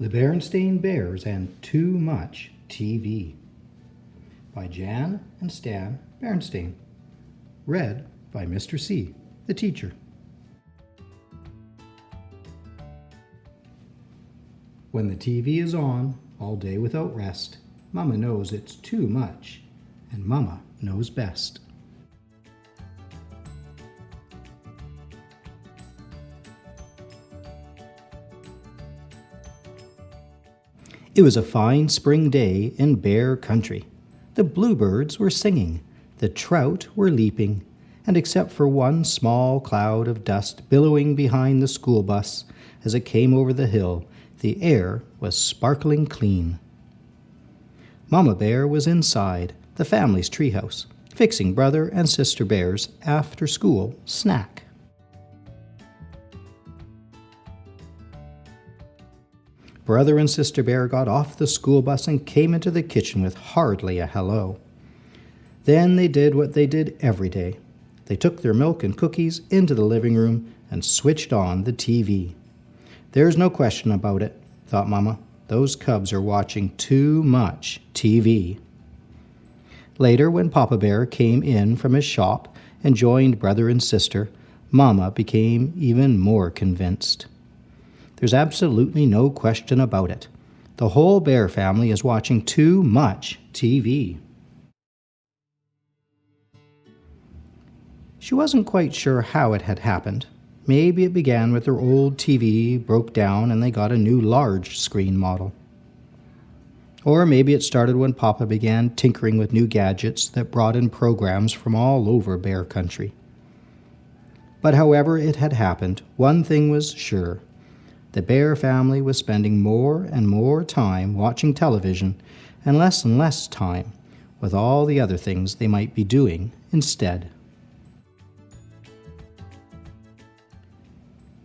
The Berenstain Bears and Too Much TV by Jan and Stan Berenstain. Read by Mr. C, the teacher. When the TV is on all day without rest, Mama knows it's too much, and Mama knows best. It was a fine spring day in Bear Country. The bluebirds were singing, the trout were leaping, and except for one small cloud of dust billowing behind the school bus as it came over the hill, the air was sparkling clean. Mama Bear was inside, the family's treehouse, fixing Brother and Sister Bear's after-school snack. Brother and Sister Bear got off the school bus and came into the kitchen with hardly a hello. Then they did what they did every day. They took their milk and cookies into the living room and switched on the TV. There's no question about it, thought Mama. Those cubs are watching too much TV. Later, when Papa Bear came in from his shop and joined Brother and Sister, Mama became even more convinced. There's absolutely no question about it. The whole Bear family is watching too much TV. She wasn't quite sure how it had happened. Maybe it began with their old TV broke down and they got a new large screen model. Or maybe it started when Papa began tinkering with new gadgets that brought in programs from all over Bear Country. But however it had happened, one thing was sure. The Bear family was spending more and more time watching television and less time with all the other things they might be doing instead.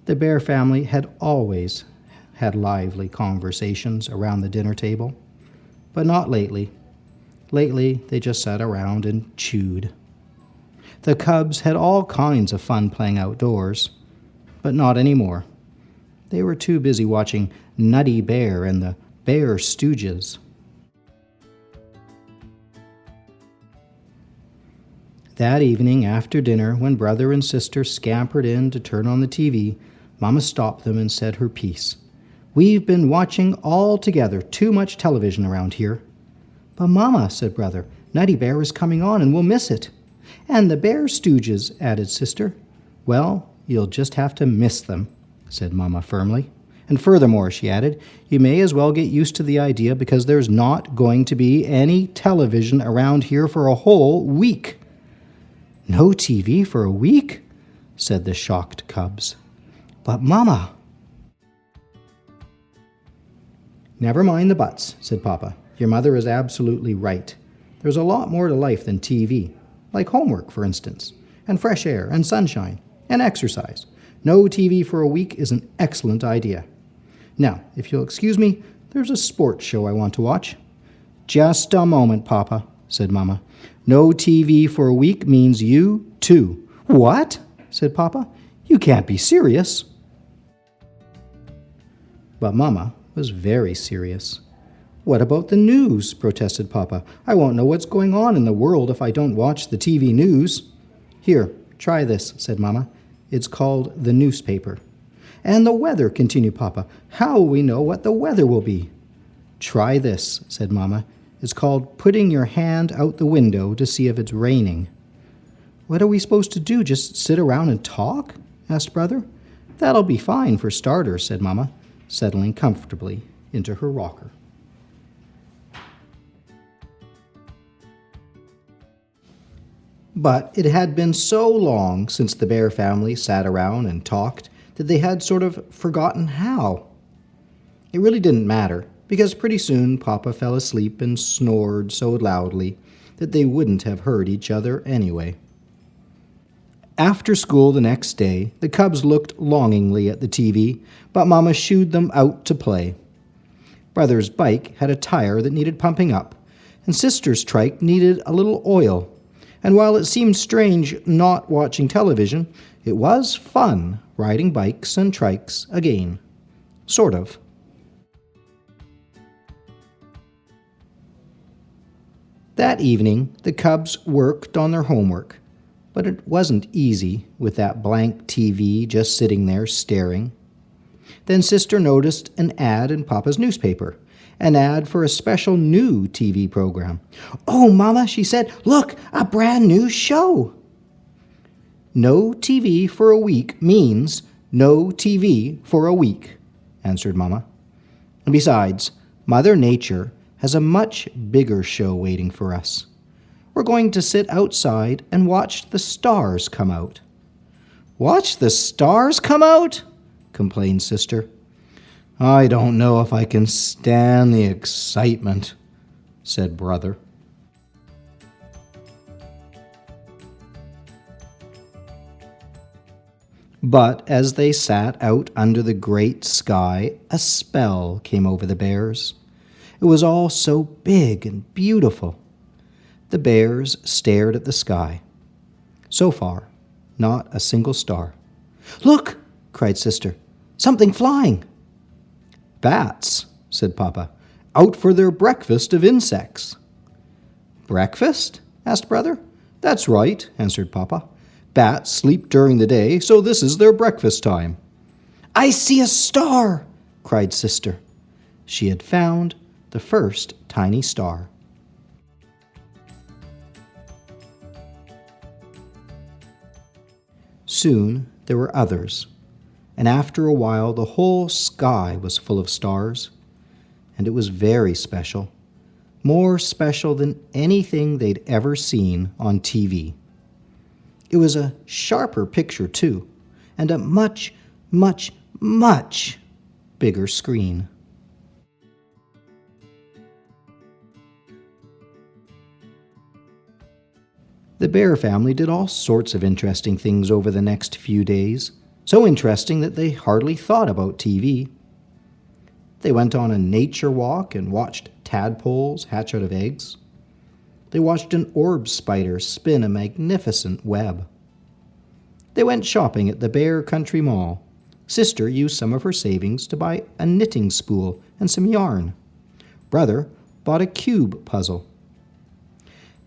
The Bear family had always had lively conversations around the dinner table, but not lately. Lately, they just sat around and chewed. The cubs had all kinds of fun playing outdoors, but not anymore. They were too busy watching Nutty Bear and the Bear Stooges. That evening after dinner, when Brother and Sister scampered in to turn on the TV, Mama stopped them and said her piece. "We've been watching all together too much television around here." "But Mama," said Brother, "Nutty Bear is coming on and we'll miss it." "And the Bear Stooges," added Sister. "Well, you'll just have to miss them," said Mama firmly. "And furthermore," she added, "you may as well get used to the idea because there's not going to be any television around here for a whole week." "No TV for a week?" said the shocked cubs. "But Mama—" "Never mind the buts," said Papa. "Your mother is absolutely right. There's a lot more to life than TV, like homework, for instance, and fresh air, and sunshine, and exercise. No TV for a week is an excellent idea. Now, if you'll excuse me, there's a sports show I want to watch." "Just a moment, Papa," said Mama. "No TV for a week means you, too." "What?" said Papa. "You can't be serious." But Mama was very serious. "What about the news?" protested Papa. "I won't know what's going on in the world if I don't watch the TV news." "Here, try this," said Mama. "It's called the newspaper." "And the weather," continued Papa. "How will we know what the weather will be?" "Try this," said Mama. "It's called putting your hand out the window to see if it's raining." "What are we supposed to do, just sit around and talk?" asked Brother. "That'll be fine for starters," said Mama, settling comfortably into her rocker. But it had been so long since the Bear family sat around and talked that they had sort of forgotten how. It really didn't matter, because pretty soon Papa fell asleep and snored so loudly that they wouldn't have heard each other anyway. After school the next day, the cubs looked longingly at the TV, but Mama shooed them out to play. Brother's bike had a tire that needed pumping up, and Sister's trike needed a little oil. And while it seemed strange not watching television, it was fun riding bikes and trikes again. Sort of. That evening, the cubs worked on their homework, but it wasn't easy with that blank TV just sitting there staring. Then Sister noticed an ad in Papa's newspaper, an ad for a special new TV program. "Oh, Mama," she said, "look, a brand new show." "No TV for a week means no TV for a week," answered Mama. "And besides, Mother Nature has a much bigger show waiting for us. We're going to sit outside and watch the stars come out." "Watch the stars come out?" complained Sister. "I don't know if I can stand the excitement," said Brother. But as they sat out under the great sky, a spell came over the bears. It was all so big and beautiful. The bears stared at the sky. So far, not a single star. "Look!" cried Sister. "Something flying!" "Bats," said Papa, "out for their breakfast of insects." "Breakfast?" asked Brother. "That's right," answered Papa. "Bats sleep during the day, so this is their breakfast time." "I see a star!" cried Sister. She had found the first tiny star. Soon there were others, and after a while the whole sky was full of stars, and it was very special, more special than anything they'd ever seen on TV. It was a sharper picture, too, and a much, much, much bigger screen. The bear family did all sorts of interesting things over the next few days, so interesting that they hardly thought about TV. They went on a nature walk and watched tadpoles hatch out of eggs. They watched an orb spider spin a magnificent web. They went shopping at the Bear Country Mall. Sister used some of her savings to buy a knitting spool and some yarn. Brother bought a cube puzzle.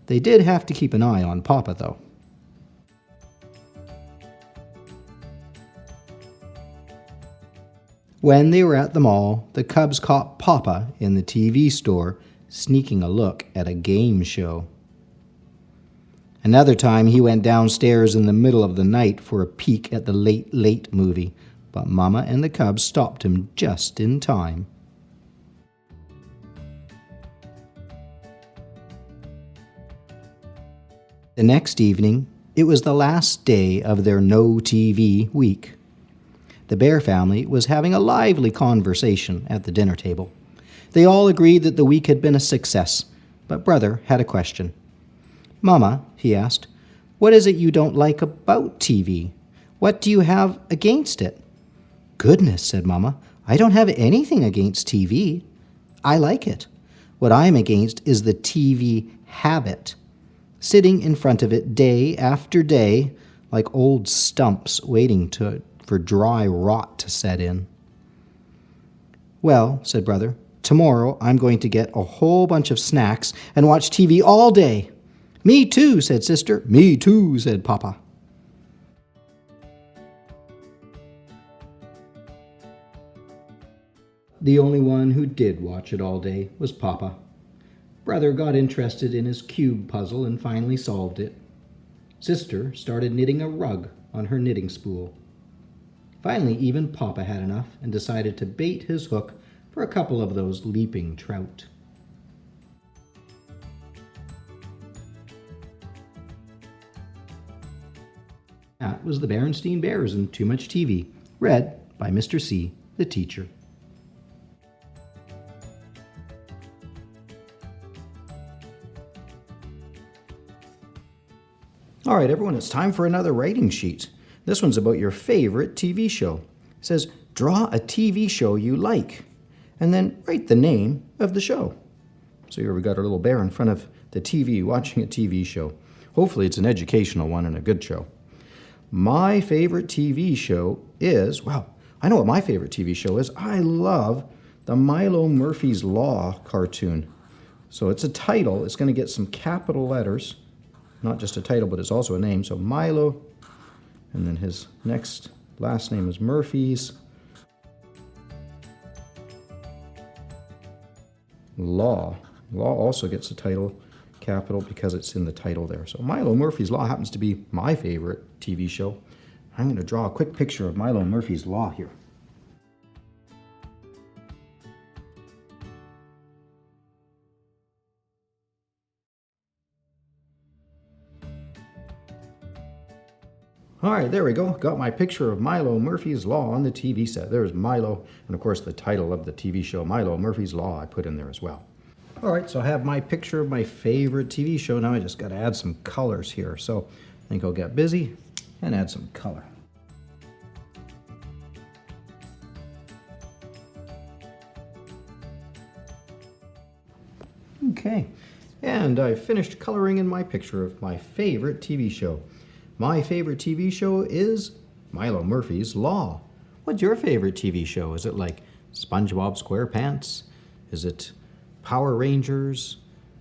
They did have to keep an eye on Papa, though. When they were at the mall, the cubs caught Papa in the TV store, sneaking a look at a game show. Another time he went downstairs in the middle of the night for a peek at the Late Late movie, but Mama and the cubs stopped him just in time. The next evening, it was the last day of their no TV week. The Bear family was having a lively conversation at the dinner table. They all agreed that the week had been a success, but Brother had a question. "Mama," he asked, "what is it you don't like about TV? What do you have against it?" "Goodness," said Mama, "I don't have anything against TV. I like it. What I'm against is the TV habit. Sitting in front of it day after day, like old stumps waiting for dry rot to set in." "Well," said Brother, "tomorrow I'm going to get a whole bunch of snacks and watch TV all day." "Me too," said Sister. "Me too," said Papa. The only one who did watch it all day was Papa. Brother got interested in his cube puzzle and finally solved it. Sister started knitting a rug on her knitting spool. Finally, even Papa had enough and decided to bait his hook for a couple of those leaping trout. That was the Berenstain Bears and Too Much TV, read by Mr. C, the teacher. All right, everyone, it's time for another writing sheet. This one's about your favorite TV show. It says, draw a TV show you like, and then write the name of the show. So here we got our little bear in front of the TV watching a TV show. Hopefully it's an educational one and a good show. My favorite TV show is, well, I know what my favorite TV show is. I love the Milo Murphy's Law cartoon. So it's a title. It's going to get some capital letters. Not just a title, but it's also a name. So Milo, and then his last name is Murphy's Law. Law also gets a title, capital, because it's in the title there. So Milo Murphy's Law happens to be my favorite TV show. I'm going to draw a quick picture of Milo Murphy's Law here. All right, there we go. Got my picture of Milo Murphy's Law on the TV set. There's Milo, and of course the title of the TV show, Milo Murphy's Law, I put in there as well. All right, so I have my picture of my favorite TV show. Now I just got to add some colors here. So I think I'll get busy and add some color. Okay, and I finished coloring in my picture of my favorite TV show. My favorite TV show is Milo Murphy's Law. What's your favorite TV show? Is it like SpongeBob SquarePants? Is it Power Rangers?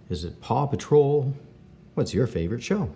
Is it Paw Patrol? What's your favorite show?